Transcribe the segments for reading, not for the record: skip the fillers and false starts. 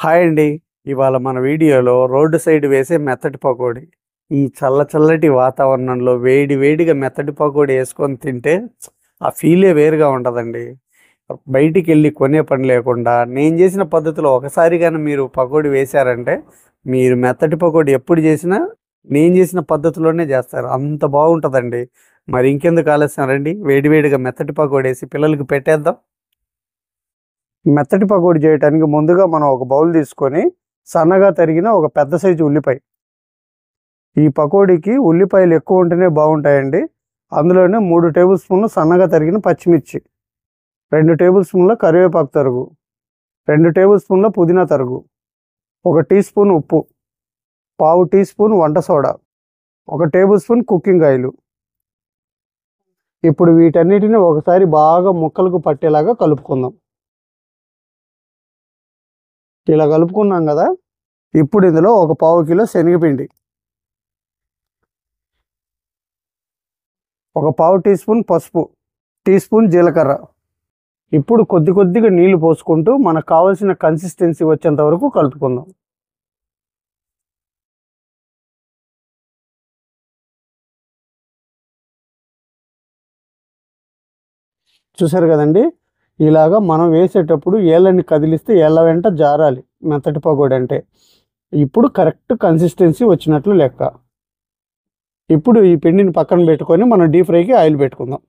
Hi అండి. ఇవాళ మన వీడియోలో రోడ్డు సైడ్ వేసే మెత్తటి పకోడీ. ఈ చల్లటి వాతావరణంలో వేడి వేడిగా మెత్తటి పకోడీ యేసుకొని తింటే ఆ ఫీలే వేరుగా ఉంటదండి. బయటికెళ్ళి కొనే పని లేకుండా నేను చేసిన పద్ధతిలో ఒకసారి గాని మీరు పకోడీ వేశారంటే, మీరు మెత్తటి పకోడీ ఎప్పుడు చేసినా నేను చేసిన పద్ధతిలోనే చేస్తారు. అంత బాగుంటదండి. మరి ఇంకెందుకు ఆలస్యం రండి వేడి వేడిగా మెత్తటి పకోడేసి పిల్లలకి పెట్టేద్దాం. మెత్తటి పకోడీ చేయటానికి ముందుగా మనం ఒక బౌల్ తీసుకొని సన్నగా తరిగిన ఒక పెద్ద సైజు ఉల్లిపాయ. ఈ పకోడీకి ఉల్లిపాయలు ఎక్కువ ఉంటేనే బాగుంటాయండి. అందులోనే 3 టేబుల్ స్పూన్లు సన్నగా తరిగిన పచ్చిమిర్చి, 2 టేబుల్ స్పూన్ల కరివేపాకు తరుగు, 2 టేబుల్ స్పూన్ల పుదీనా తరుగు, 1 టీ స్పూన్ ఉప్పు, పావు టీ స్పూన్ వంట soda, 1 table spoon cooking oil. ఇప్పుడు వీటన్నిటిని ఒకసారి బాగా ముక్కలకు పట్టేలాగా కలుపుకుందాం. ఇలా కలుపుకున్నాం కదా. ఇప్పుడు ఇందులో ఒక పావు కిలో శనగపిండి, ఒక పావు టీ స్పూన్ పసుపు, టీ స్పూన్ జీలకర్ర. ఇప్పుడు కొద్దిగా నీళ్లు పోసుకుంటూ మనకు కావాల్సిన కన్సిస్టెన్సీ వచ్చేంత వరకు కలుపుకుందాం. చూసారు కదండి. ఇలాగా మనం వేసేటప్పుడు ఏళ్ళని కదిలిస్తే ఏళ్ళ వెంట జారాలి మెత్తటి పకోడీ అంటే. ఇప్పుడు కరెక్ట్ కన్సిస్టెన్సీ వచ్చినట్లు లెక్క. ఇప్పుడు ఈ పిండిని పక్కన పెట్టుకొని మనం డీప్ ఫ్రైకి ఆయిల్ పెట్టుకుందాం.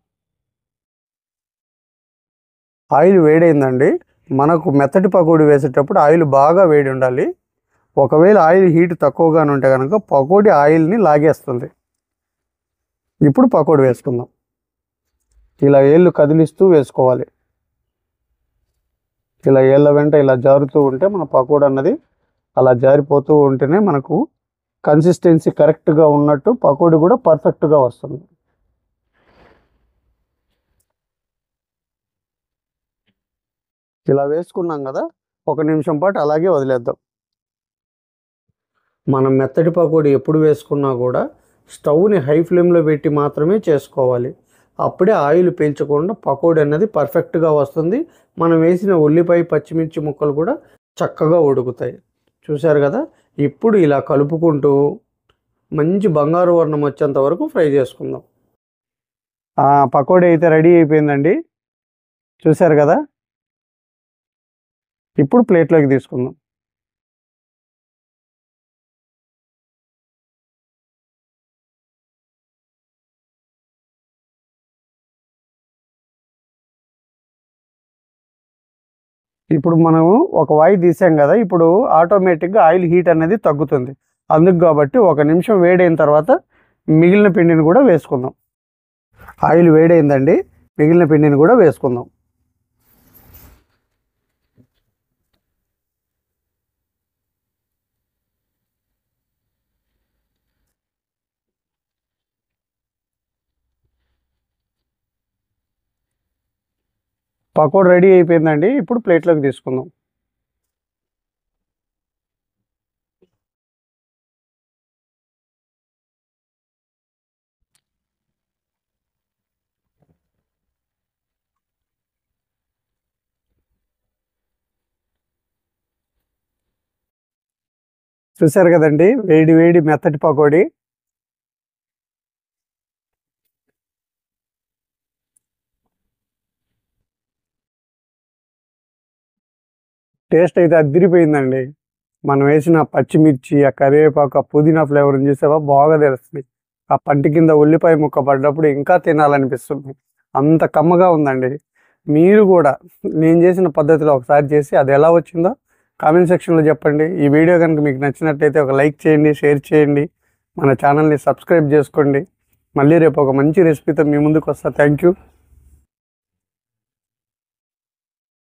ఆయిల్ వేడైందండి. మనకు మెత్తటి పకోడీ వేసేటప్పుడు ఆయిల్ బాగా వేడి ఉండాలి. ఒకవేళ ఆయిల్ హీట్ తక్కువగానే ఉంటే కనుక పకోడీ ఆయిల్ని లాగేస్తుంది. ఇప్పుడు పకోడీ వేసుకుందాం. ఇలా ఏళ్ళు కదిలిస్తూ వేసుకోవాలి. ఇలా ఏళ్ళ వెంట ఇలా జారుతూ ఉంటే మన పకోడీ అన్నది అలా జారిపోతూ ఉంటేనే మనకు కన్సిస్టెన్సీ కరెక్ట్గా ఉన్నట్టు పకోడీ కూడా పర్ఫెక్ట్గా వస్తుంది. ఇలా వేసుకున్నాం కదా, 1 నిమిషం పాటు అలాగే వదిలేద్దాం. మనం మెత్తటి పకోడీ ఎప్పుడు వేసుకున్నా కూడా స్టవ్ని హై ఫ్లేమ్లో పెట్టి మాత్రమే చేసుకోవాలి. అప్పుడే ఆయిల్ పీల్చకుండా పకోడీ అనేది పర్ఫెక్ట్గా వస్తుంది. మనం వేసిన ఉల్లిపాయ పచ్చిమిర్చి ముక్కలు కూడా చక్కగా ఉడుకుతాయి. చూశారు కదా. ఇప్పుడు ఇలా కలుపుకుంటూ మంచి బంగారు వర్ణం వచ్చేంత వరకు ఫ్రై చేసుకుందాం. పకోడీ అయితే రెడీ అయిపోయిందండి. చూశారు కదా. ఇప్పుడు ప్లేట్లోకి తీసుకుందాం. ఇప్పుడు మనము ఒక వాయి తీసాం కదా. ఇప్పుడు ఆటోమేటిక్గా ఆయిల్ హీట్ అనేది తగ్గుతుంది. అందుకు కాబట్టి 1 నిమిషం వేడైన తర్వాత మిగిలిన పిండిని కూడా వేసుకుందాం. ఆయిల్ వేడైందండి. మిగిలిన పిండిని కూడా వేసుకుందాం. పకోడీ రెడీ అయిపోయిందండి. ఇప్పుడు ప్లేట్లోకి తీసుకుందాం. చూశారు కదండి వేడి వేడి మెత్తటి పకోడీ. టేస్ట్ అయితే అదిరిపోయిందండి. మనం వేసిన పచ్చిమిర్చి, ఆ కరివేపాకు, ఆ పుదీనా ఫ్లేవర్ని చూసావా బాగా తెలుస్తుంది. ఆ పంటి కింద ఉల్లిపాయ ముక్క పడ్డప్పుడు ఇంకా తినాలనిపిస్తుంది. అంత కమ్మగా ఉందండి. మీరు కూడా నేను చేసిన పద్ధతిలో ఒకసారి చేసి అది ఎలా వచ్చిందో కామెంట్ సెక్షన్లో చెప్పండి. ఈ వీడియో కనుక మీకు నచ్చినట్లయితే ఒక లైక్ చేయండి, షేర్ చేయండి, మన ఛానల్ని సబ్స్క్రైబ్ చేసుకోండి. మళ్ళీ రేపు ఒక మంచి రెసిపీతో మీ ముందుకు వస్తా. Thank you.